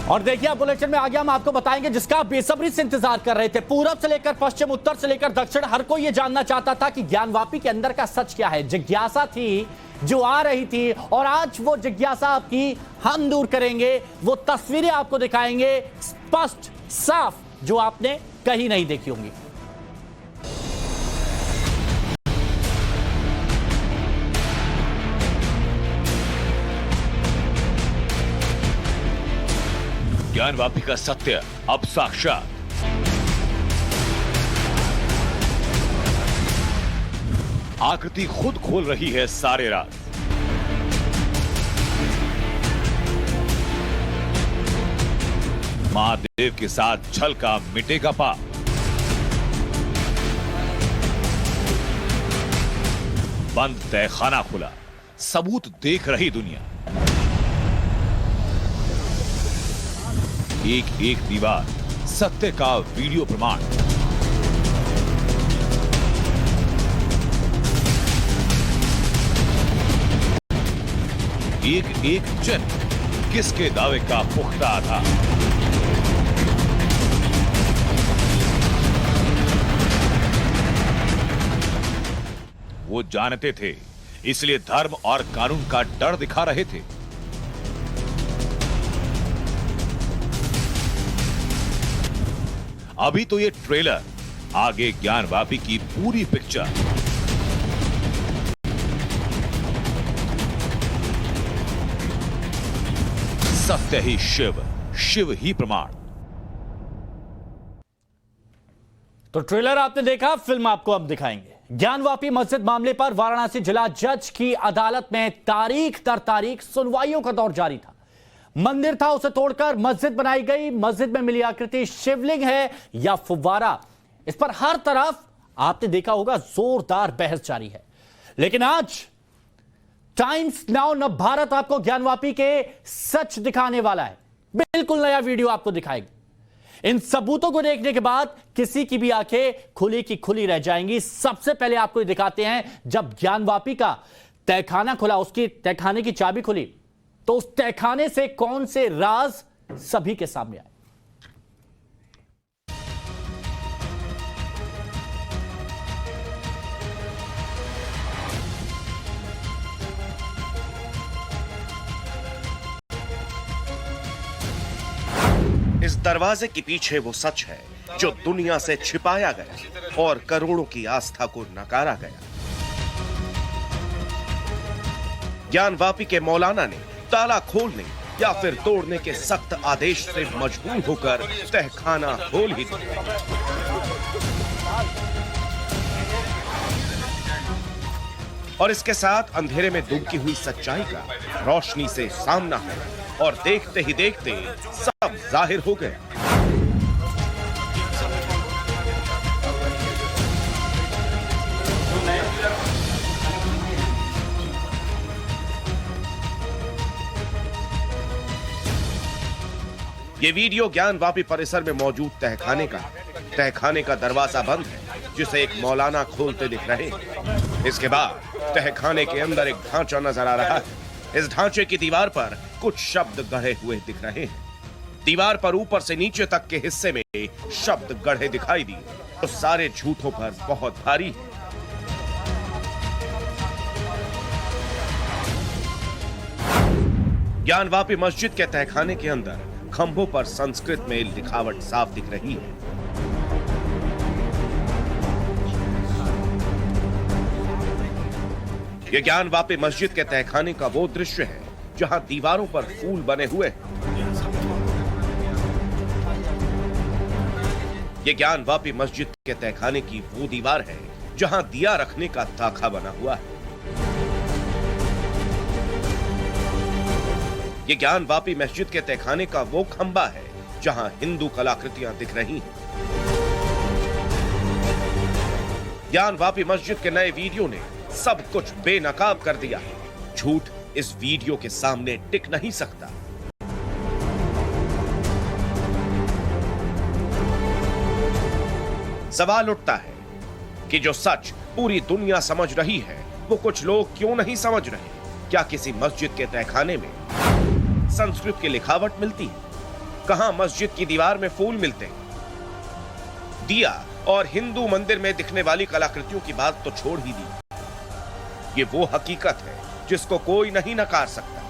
और देखिए आप बुलेटिन में आगे हम आपको बताएंगे जिसका आप बेसब्री से इंतजार कर रहे थे। पूरब से लेकर पश्चिम, उत्तर से लेकर दक्षिण, हर कोई ये जानना चाहता था कि ज्ञानवापी के अंदर का सच क्या है। जिज्ञासा थी जो आ रही थी और आज वो जिज्ञासा आपकी हम दूर करेंगे। वो तस्वीरें आपको दिखाएंगे स्पष्ट, साफ, जो आपने कहीं नहीं देखी होंगी। ज्ञानवापी का सत्य अब साक्षात। आकृति खुद खोल रही है सारे राज। महादेव के साथ छल का मिटेगा पाप। बंद तहखाना खुला, सबूत देख रही दुनिया। एक एक दीवार सत्य का वीडियो प्रमाण। एक एक चिन्ह किसके दावे का पुख्ता आधार। वो जानते थे, इसलिए धर्म और कानून का डर दिखा रहे थे। अभी तो ये ट्रेलर, आगे ज्ञानवापी की पूरी पिक्चर। सत्य ही शिव, शिव ही प्रमाण। तो ट्रेलर आपने देखा, फिल्म आपको अब दिखाएंगे। ज्ञानवापी मस्जिद मामले पर वाराणसी जिला जज की अदालत में तारीख दर तारीख सुनवाइयों का दौर जारी था। मंदिर था, उसे तोड़कर मस्जिद बनाई गई। मस्जिद में मिली आकृति शिवलिंग है या फुव्वारा, इस पर हर तरफ आपने देखा होगा जोरदार बहस जारी है। लेकिन आज टाइम्स नाउ न भारत आपको ज्ञानवापी के सच दिखाने वाला है। बिल्कुल नया वीडियो आपको दिखाएगी। इन सबूतों को देखने के बाद किसी की भी आंखें खुली की खुली रह जाएंगी। सबसे पहले आपको दिखाते हैं जब ज्ञानवापी का तहखाना खुला, उसकी तहखाने की चाबी खुली, तो उस तहखाने से कौन से राज सभी के सामने आए। इस दरवाजे के पीछे वो सच है जो दुनिया से छिपाया गया और करोड़ों की आस्था को नकारा गया। ज्ञानवापी के मौलाना ने ताला खोलने या फिर तोड़ने के सख्त आदेश से मजबूर होकर तहखाना खोल ही दिया। और इसके साथ अंधेरे में डूबती हुई सच्चाई का रोशनी से सामना है और देखते ही देखते सब जाहिर हो गया। ये वीडियो ज्ञानवापी परिसर में मौजूद तहखाने का दरवाजा बंद है, जिसे एक मौलाना खोलते दिख रहे हैं। इसके बाद तहखाने के अंदर एक ढांचा नजर आ रहा है। इस ढांचे की दीवार पर कुछ शब्द गढ़े हुए दिख रहे हैं। दीवार पर ऊपर से नीचे तक के हिस्से में शब्द गढ़े दिखाई दिए, तो सारे झूठों पर बहुत भारी है। ज्ञानवापी मस्जिद के तहखाने के अंदर खंभों पर संस्कृत में लिखावट साफ दिख रही है। यह ज्ञानवापी मस्जिद के तहखाने का वो दृश्य है जहां दीवारों पर फूल बने हुए हैं। यह ज्ञानवापी मस्जिद के तहखाने की वो दीवार है जहां दिया रखने का ताखा बना हुआ है। ये ज्ञानवापी मस्जिद के तहखाने का वो खंबा है जहां हिंदू कलाकृतियां दिख रही हैं। ज्ञानवापी मस्जिद के नए वीडियो ने सब कुछ बेनकाब कर दिया है। झूठ इस वीडियो के सामने टिक नहीं सकता। सवाल उठता है कि जो सच पूरी दुनिया समझ रही है वो कुछ लोग क्यों नहीं समझ रहे। क्या किसी मस्जिद के तहखाने में संस्कृत की लिखावट मिलती है? कहां मस्जिद की दीवार में फूल मिलते हैं। दिया और हिंदू मंदिर में दिखने वाली कलाकृतियों की बात तो छोड़ ही दी, ये वो हकीकत है जिसको कोई नहीं नकार सकता।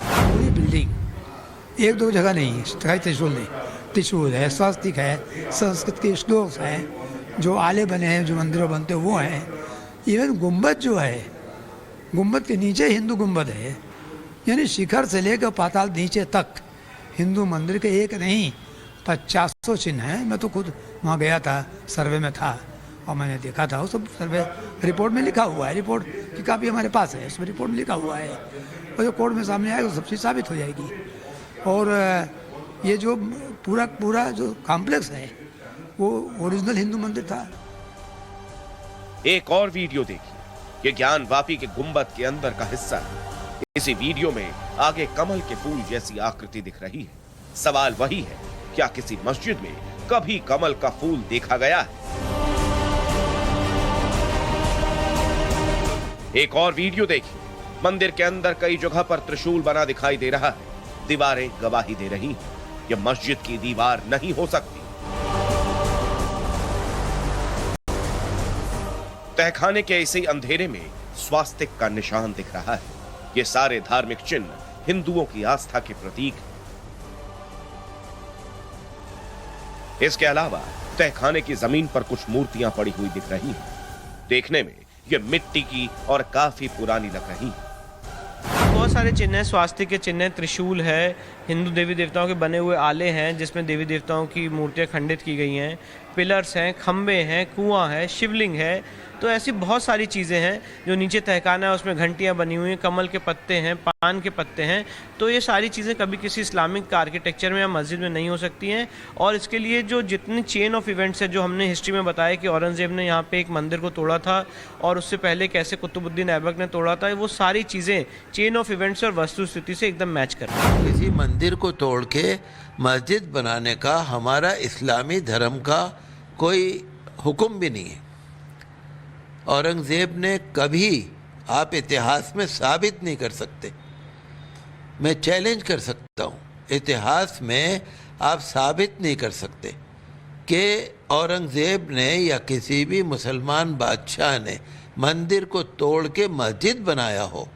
पूरी बिल्डिंग एक दो जगह नहीं है, त्रिशूल नहीं, त्रिशूल है, स्वास्तिक है, संस्कृत के श्लोक हैं, जो आले बने हैं, जो मंदिरों बनते हैं वो हैं। इवन गुम्बद जो है, गुम्बद के नीचे हिंदू गुम्बद है, यानी शिखर से लेकर पाताल नीचे तक हिंदू मंदिर के एक नहीं 50 चिन्ह हैं। मैं तो खुद वहाँ गया था, सर्वे में था और मैंने देखा था, वो सब सर्वे रिपोर्ट में लिखा हुआ है, रिपोर्ट की कापी हमारे पास है, उसमें रिपोर्ट में लिखा हुआ है और जो कोर्ट में सामने आएगा तो सब चीज़ साबित हो जाएगी। और ये जो पूरा जो कॉम्प्लेक्स है वो ओरिजिनल हिंदू मंदिर था। एक और वीडियो देखिए, ये ज्ञान वापी के गुंबद के अंदर का हिस्सा है। इसी वीडियो में आगे कमल के फूल जैसी आकृति दिख रही है। सवाल वही है, क्या किसी मस्जिद में कभी कमल का फूल देखा गया है? एक और वीडियो देखिए, मंदिर के अंदर कई जगह पर त्रिशूल बना दिखाई दे रहा है। दीवारें गवाही दे रही हैं, यह मस्जिद की दीवार नहीं हो सकती। तहखाने के इसी अंधेरे में स्वास्तिक का निशान दिख रहा है। ये सारे धार्मिक चिन्ह हिंदुओं की आस्था के प्रतीक हैं। इसके अलावा तहखाने की जमीन पर कुछ मूर्तियां पड़ी हुई दिख रही हैं। देखने में ये मिट्टी की और काफी पुरानी लग रही हैं। बहुत सारे चिन्ह हैं, स्वास्तिक के चिन्ह, त्रिशूल है, हिंदू देवी देवताओं के बने हुए आले हैं जिसमें देवी देवताओं की मूर्तियां खंडित की गई हैं, पिलर्स हैं, खंबे हैं, कुआं है, शिवलिंग है। तो ऐसी बहुत सारी चीज़ें हैं। जो नीचे तहखाना है उसमें घंटियां बनी हुई हैं, कमल के पत्ते हैं, पान के पत्ते हैं। तो ये सारी चीज़ें कभी किसी इस्लामिक आर्किटेक्चर में या मस्जिद में नहीं हो सकती हैं। और इसके लिए जो जितनी चेन ऑफ इवेंट्स है, जो हमने हिस्ट्री में बताया कि औरंगजेब ने यहाँ पे एक मंदिर को तोड़ा था और उससे पहले कैसे कुतुबुद्दीन ऐबक ने तोड़ा था, वो सारी चीज़ें चेन ऑफ इवेंट्स और वस्तुस्थिति से एकदम मैच कर रही हैं। किसी मंदिर को तोड़ के मस्जिद बनाने का हमारा इस्लामी धर्म का कोई हुक्म भी नहीं है। औरंगजेब ने कभी, आप इतिहास में साबित नहीं कर सकते, मैं चैलेंज कर सकता हूँ, इतिहास में आप साबित नहीं कर सकते कि औरंगजेब ने या किसी भी मुसलमान बादशाह ने मंदिर को तोड़ के मस्जिद बनाया हो।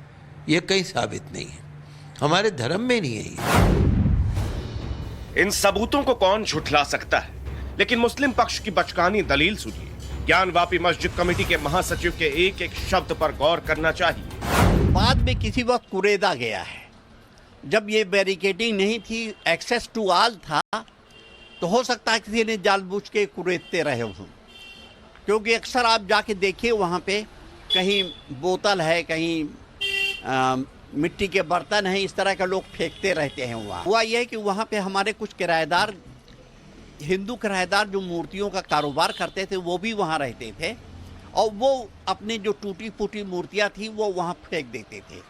ये कहीं साबित नहीं है, हमारे धर्म में नहीं है ये। इन सबूतों को कौन झुठला सकता है? लेकिन मुस्लिम पक्ष की बचकानी दलील सुनिए। ज्ञान वापी मस्जिद कमेटी के महासचिव के एक एक शब्द पर गौर करना चाहिए। बाद में किसी वक्त कुरेदा गया है, जब ये बैरिकेडिंग नहीं थी, एक्सेस टू ऑल था, तो हो सकता है किसी ने जानबूझ के कुरेदते रहे हों। क्योंकि अक्सर आप जाके देखिए वहाँ पे कहीं बोतल है, कहीं मिट्टी के बर्तन हैं, इस तरह के लोग फेंकते रहते हैं। वहाँ हुआ यह है कि वहाँ पे हमारे कुछ किराएदार, हिंदू किराएदार जो मूर्तियों का कारोबार करते थे, वो भी वहाँ रहते थे और वो अपने जो टूटी फूटी मूर्तियाँ थी वो वहाँ फेंक देते थे।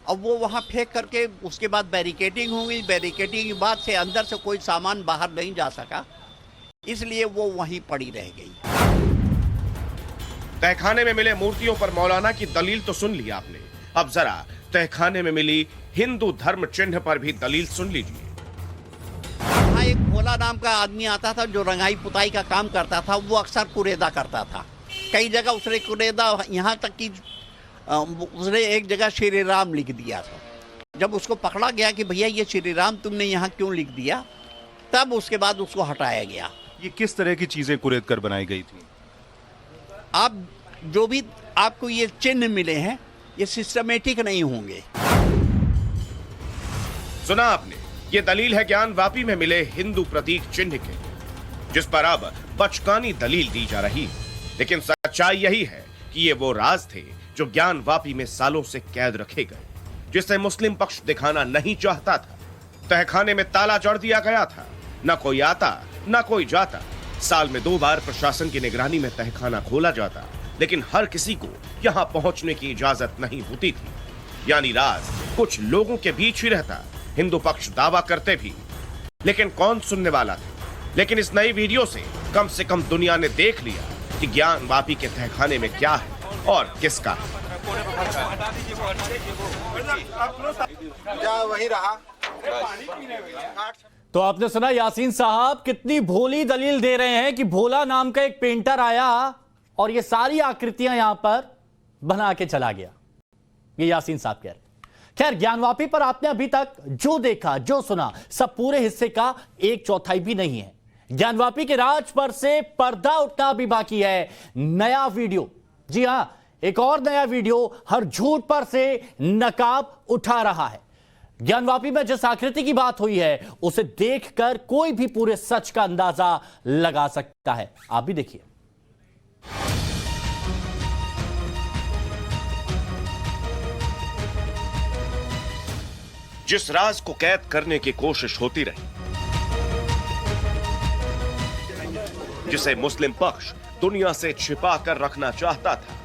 अब वो वहाँ फेंक करके उसके बाद बैरिकेडिंग हो गई। बैरिकेडिंग के बाद से अंदर से कोई सामान बाहर नहीं जा सका, इसलिए वो वहीं पड़ी रह गई। तहखाने में मिले मूर्तियों पर मौलाना की दलील तो सुन ली आपने, अब जरा तहखाने में मिली हिंदू धर्म चिन्ह पर भी दलील सुन लीजिए। यहाँ एक भोला नाम का आदमी आता था जो रंगाई पुताई का काम करता था, वो अक्सर कुरेदा करता था। कई जगह उसने कुरेदा, यहाँ तक कि उसने एक जगह श्री राम लिख दिया था। जब उसको पकड़ा गया कि भैया ये श्री राम तुमने यहाँ क्यों लिख दिया, तब उसके बाद उसको हटाया गया। ये किस तरह की चीजें कुरेद कर बनाई गई थी? आप जो भी आपको ये चिन्ह मिले हैं, ये सिस्टमेटिक नहीं होंगे। सुना आपने, ये दलील है ज्ञान वापी में मिले हिंदू प्रतीक चिन्ह के, जिस पर अब बचकानी दलील दी जा रही है। लेकिन सच्चाई यही है कि ये वो राज थे जो ज्ञान वापी में सालों से कैद रखे गए, जिसे मुस्लिम पक्ष दिखाना नहीं चाहता था। तहखाने में ताला जड़ दिया गया था, न कोई आता न कोई जाता। साल में 2 बार प्रशासन की निगरानी में तहखाना खोला जाता, लेकिन हर किसी को यहाँ पहुंचने की इजाजत नहीं होती थी। यानी राज कुछ लोगों के बीच ही रहता। हिंदू पक्ष दावा करते भी, लेकिन कौन सुनने वाला था? लेकिन इस नई वीडियो से कम दुनिया ने देख लिया कि ज्ञान वापी के तहखाने में क्या है और किसका। वही रहा। तो आपने सुना यासीन साहब कितनी भोली दलील दे रहे हैं कि भोला नाम का एक पेंटर आया और ये सारी आकृतियां यहां पर बना के चला गया। ये यासीन साहब कह रहे हैं। खैर, ज्ञानवापी पर आपने अभी तक जो देखा, जो सुना, सब पूरे हिस्से का 1/4 भी नहीं है। ज्ञानवापी के राज पर से पर्दा उठना भी बाकी है। नया वीडियो, जी हां, एक और नया वीडियो हर झूठ पर से नकाब उठा रहा है। ज्ञानवापी में जिस आकृति की बात हुई है उसे देखकर कोई भी पूरे सच का अंदाजा लगा सकता है। आप भी देखिए। जिस राज को कैद करने की कोशिश होती रही, जिसे मुस्लिम पक्ष दुनिया से छिपा कर रखना चाहता था,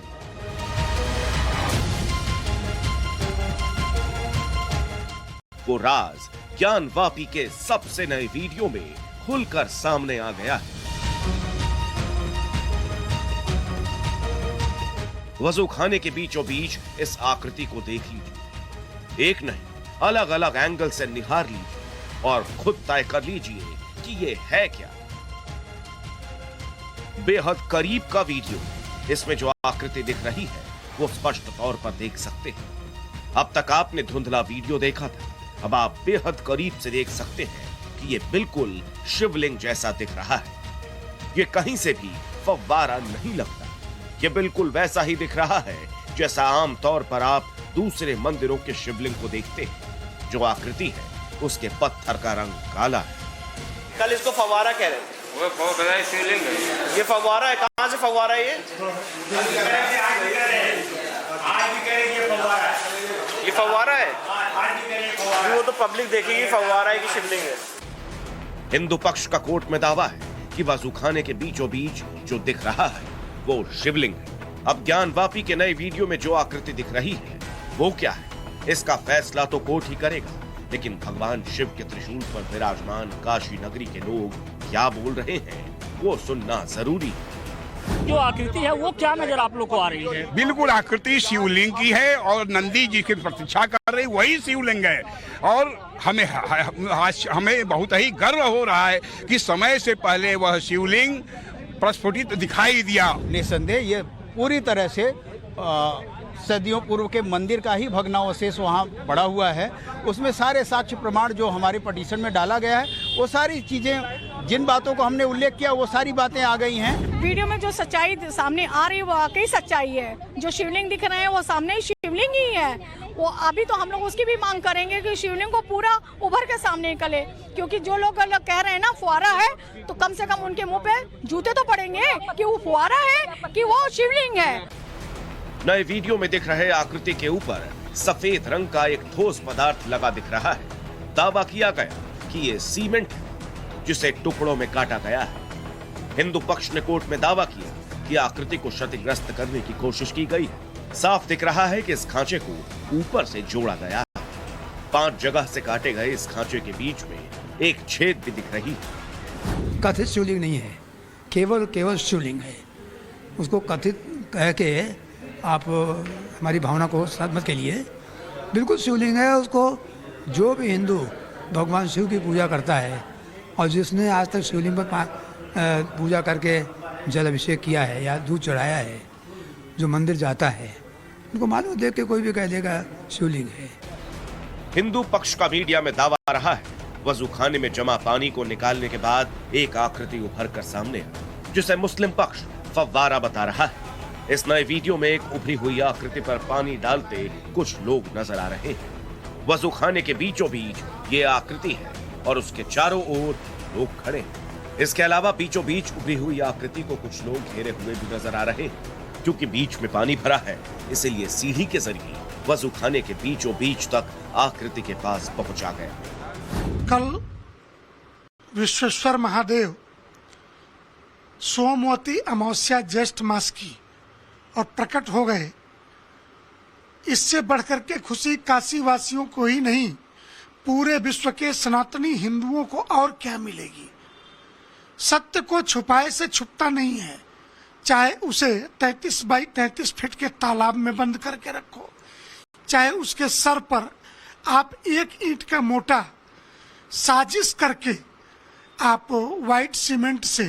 वो राज ज्ञानवापी के सबसे नए वीडियो में खुलकर सामने आ गया है। वजूखाने के बीचों बीच इस आकृति को देख लीजिए। एक नहीं, अलग अलग एंगल से निहार लीजिए और खुद तय कर लीजिए कि ये है क्या। बेहद करीब का वीडियो, इसमें जो आकृति दिख रही है वो स्पष्ट तौर पर देख सकते हैं। अब तक आपने धुंधला वीडियो देखा था, अब आप बेहद करीब से देख सकते हैं कि ये बिल्कुल शिवलिंग जैसा दिख रहा है। ये कहीं से भी फव्वारा नहीं लगता। ये बिल्कुल वैसा ही दिख रहा है जैसा आम तौर पर आप दूसरे मंदिरों के शिवलिंग को देखते हैं। जो आकृति है उसके पत्थर का रंग काला है। कल इसको फव्वारा कह रहे थे। वो शिवलिंग है। ये फव्वारा है। कहां से फव्वारा है ये? ये फव्वारा है। वो तो पब्लिक देखेगी फव्वारा है कि शिवलिंग है। हिंदू पक्ष का कोर्ट में दावा है कि वजूखाने के बीचों बीच जो दिख रहा है वो शिवलिंग है। अब ज्ञानवापी के नए वीडियो में जो आकृति दिख रही है वो क्या है, इसका फैसला तो कोर्ट ही करेगा। लेकिन भगवान शिव के त्रिशूल पर विराजमान काशी नगरी के लोग क्या बोल रहे हैं वो सुनना जरूरी है। जो आकृति है वो क्या नजर आप लोग को आ रही है? बिल्कुल आकृति शिवलिंग की है और नंदी जी की प्रतीक्षा कर रही वही शिवलिंग है। और हमें बहुत ही गर्व हो रहा है कि समय से पहले वह शिवलिंग प्रस्फुटित दिखाई दिया। निसंदेह ये पूरी तरह से सदियों पूर्व के मंदिर का ही भग्नावशेष वहाँ पड़ा हुआ है। उसमें सारे साक्ष्य प्रमाण जो हमारी पटिशन में डाला गया है वो सारी चीज़ें, जिन बातों को हमने उल्लेख किया वो सारी बातें आ गई हैं। वीडियो में जो सच्चाई सामने आ रही है वो वाकई सच्चाई है। जो शिवलिंग दिख रहे हैं वो सामने शिवलिंग ही है। वो अभी तो हम लोग उसकी भी मांग करेंगे कि शिवलिंग को पूरा उभर के सामने निकले, क्योंकि जो लोग कह रहे हैं ना फुआरा है, तो कम से कम उनके मुंह पे जूते तो पड़ेंगे कि वो फुआरा है कि वो शिवलिंग है। नए वीडियो में दिख रहे आकृति के ऊपर सफेद रंग का एक ठोस पदार्थ लगा दिख रहा है। दावा किया गया कि ये सीमेंट है जिसे टुकड़ों में काटा गया है। हिंदू पक्ष ने कोर्ट में दावा किया कि आकृति को क्षतिग्रस्त करने की कोशिश की गई है। साफ दिख रहा है कि इस खांचे को ऊपर से जोड़ा गया है। 5 जगह से काटे गए इस खांचे के बीच में एक छेद भी दिख रही है। कथित शिवलिंग नहीं है, केवल शिवलिंग है। उसको कथित कह के आप हमारी भावना को सदमत के लिए बिल्कुल शिवलिंग है। उसको जो भी हिंदू भगवान शिव की पूजा करता है और जिसने आज तक शिवलिंग पर पूजा करके जल अभिषेक किया है या दूध चढ़ाया है, जो मंदिर जाता है, उनको मालूम देख के कोई भी कह देगा शिवलिंग है। हिंदू पक्ष का मीडिया में दावा रहा है वजूखाने में जमा पानी को निकालने के बाद एक आकृति उभर कर सामने आई, जिसे मुस्लिम पक्ष फव्वारा बता रहा है। इस नए वीडियो में एक उभरी हुई आकृति पर पानी डालते कुछ लोग नजर आ रहे हैं। वजूखाने के बीचों बीच ये आकृति है और उसके चारों ओर लोग खड़े हैं। इसके अलावा बीचों बीच उभरी हुई आकृति को कुछ लोग घेरे हुए भी नजर आ रहे हैं। क्योंकि बीच में पानी भरा है, इसीलिए सीढ़ी के जरिए वजूखाने के बीचों बीच तक आकृति के पास पहुंचा गया। कल विश्वेश्वर महादेव सोमवती अमावस्या ज्येष्ठ मास की और प्रकट हो गए। इससे बढ़कर के खुशी काशी वासियों को ही नहीं, पूरे विश्व के सनातनी हिंदुओं को और क्या मिलेगी। सत्य को छुपाए से छुपता नहीं है, चाहे उसे 33 बाई 33 फीट के तालाब में बंद करके रखो, चाहे उसके सर पर आप 1 ईंट का मोटा साजिश करके आप व्हाइट सीमेंट से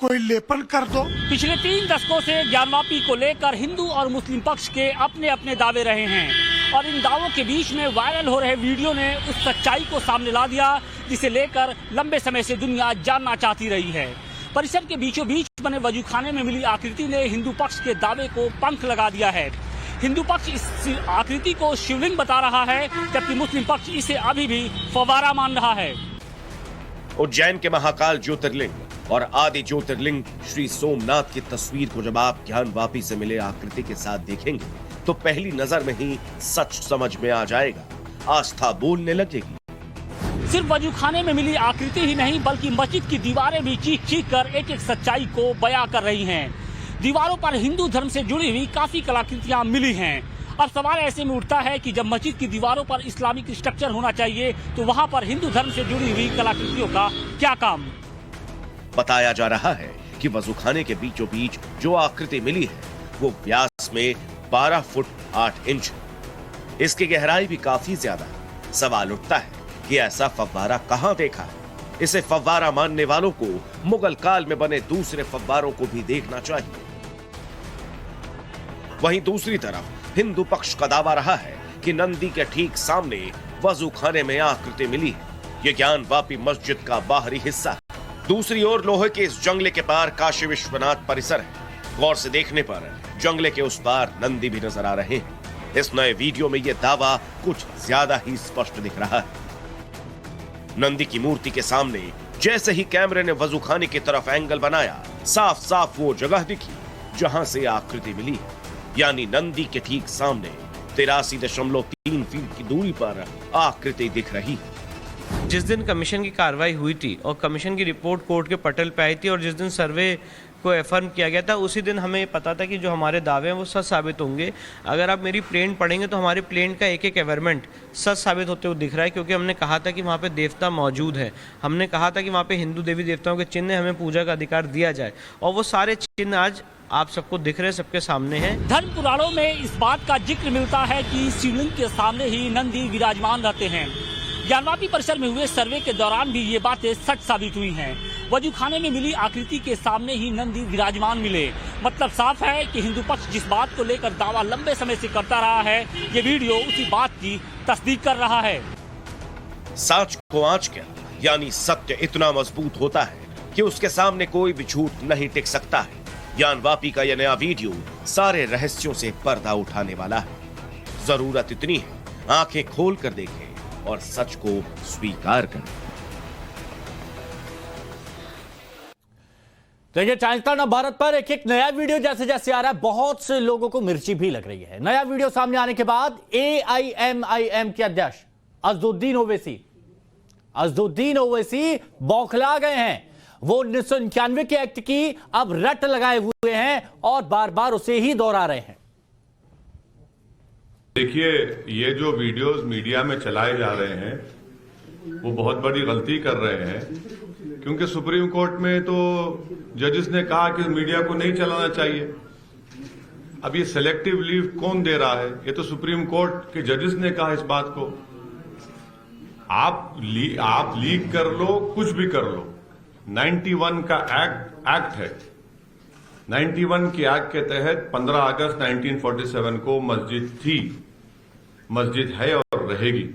कोई लेपन कर दो। पिछले 3 दशकों से ज्ञानवापी को लेकर हिंदू और मुस्लिम पक्ष के अपने अपने दावे रहे हैं और इन दावों के बीच में वायरल हो रहे वीडियो ने उस सच्चाई को सामने ला दिया जिसे लेकर लंबे समय से दुनिया जानना चाहती रही है। परिसर के बीचों बीच बने वजूखाने में मिली आकृति ने हिंदू पक्ष के दावे को पंख लगा दिया है। हिंदू पक्ष इस आकृति को शिवलिंग बता रहा है, जबकि मुस्लिम पक्ष इसे अभी भी फव्वारा मान रहा है। उज्जैन के महाकाल ज्योतिर्लिंग और आदि ज्योतिर्लिंग श्री सोमनाथ की तस्वीर को जब आप ज्ञानवापी से मिले आकृति के साथ देखेंगे तो पहली नजर में ही सच समझ में आ जाएगा, आस्था बोलने लगेगी। सिर्फ वजूखाने में मिली आकृति ही नहीं बल्कि मस्जिद की दीवारें भी चीख चीख कर एक एक सच्चाई को बयां कर रही हैं। दीवारों पर हिंदू धर्म से जुड़ी हुई काफी कलाकृतियां मिली हैं। अब सवाल ऐसे में उठता है कि जब मस्जिद की दीवारों पर इस्लामिक स्ट्रक्चर होना चाहिए तो वहां पर हिंदू धर्म से जुड़ी हुई कलाकृतियों का क्या काम? बताया जा रहा है कि वजूखाने के बीचों बीच जो आकृति मिली है वो व्यास में 12 फुट 8 इंच। इसकी गहराई भी काफी ज्यादा है। सवाल उठता है कि ऐसा फव्वारा कहां देखा है? इसे फव्वारा मानने वालों को मुगल काल में बने दूसरे फव्वारों को भी देखना चाहिए। वहीं दूसरी तरफ हिंदू पक्ष का दावा रहा है कि नंदी के ठीक सामने वजूखाने में आकृति मिली है। ये ज्ञानवापी मस्जिद का बाहरी हिस्सा है। दूसरी ओर लोहे के इस जंगले के पार काशी विश्वनाथ परिसर है। गौर से देखने पर जंगले के उस पार नंदी भी नजर आ रहे हैं। इस नए वीडियो में यह दावा कुछ ज्यादा ही स्पष्ट दिख रहा है। नंदी की मूर्ति के सामने जैसे ही कैमरे ने वजूखाने की तरफ एंगल बनाया, साफ साफ वो जगह दिखी जहां से आकृति मिली है, यानी नंदी के ठीक सामने 83.3 फीट की दूरी पर आकृति दिख रही है। जिस दिन कमीशन की कार्रवाई हुई थी और कमीशन की रिपोर्ट कोर्ट के पटल पे आई थी और जिस दिन सर्वे को एफर्म किया गया था उसी दिन हमें पता था कि जो हमारे दावे हैं वो सच साबित होंगे। अगर आप मेरी प्लेन पढ़ेंगे तो हमारी प्लेन का एक एक एवरमेंट सच साबित होते हुए दिख रहा है, क्योंकि हमने कहा था कि वहाँ पे देवता मौजूद है। हमने कहा था कि वहाँ पे हिंदू देवी देवताओं के चिन्ह हमें पूजा का अधिकार दिया जाए और वो सारे चिन्ह आज आप सबको दिख रहे, सबके सामने हैं। धर्म पुराणों में इस बात का जिक्र मिलता है कि शिवलिंग के सामने ही नंदी विराजमान रहते हैं। ज्ञानवापी परिसर में हुए सर्वे के दौरान भी ये बातें सच साबित हुई हैं। वजूखाने में मिली आकृति के सामने ही नंदी विराजमान मिले। मतलब साफ है कि हिंदू पक्ष जिस बात को लेकर दावा लंबे समय से करता रहा है, ये वीडियो उसी बात की तस्दीक कर रहा है। सच को आंच कर, यानी सत्य इतना मजबूत होता है कि उसके सामने कोई भी झूठ नहीं टिक सकता है। ज्ञानवापी का यह नया वीडियो सारे रहस्यों से पर्दा उठाने वाला है। जरूरत इतनी है, आंखें खोल कर देखें और सच को स्वीकार करें। तो ये टाइम्स नाउ भारत पर एक एक नया वीडियो जैसे जैसे आ रहा है, बहुत से लोगों को मिर्ची भी लग रही है। नया वीडियो सामने आने के बाद AIMIM के अध्यक्ष अज़दुद्दीन ओवैसी बौखला गए हैं। वो 1991 के एक्ट की अब रट लगाए हुए हैं और बार बार उसे ही दोहरा रहे हैं। देखिए, ये जो वीडियोस मीडिया में चलाए जा रहे हैं वो बहुत बड़ी गलती कर रहे हैं, क्योंकि सुप्रीम कोर्ट में तो जजेस ने कहा कि मीडिया को नहीं चलाना चाहिए। अब ये सेलेक्टिव लीव कौन दे रहा है? ये तो सुप्रीम कोर्ट के जजेस ने कहा इस बात को। आप लीक कर लो, कुछ भी कर लो, 91 का एक्ट है। 91 के एक्ट के तहत 15 अगस्त 1947 को मस्जिद थी, मस्जिद है और रहेगी।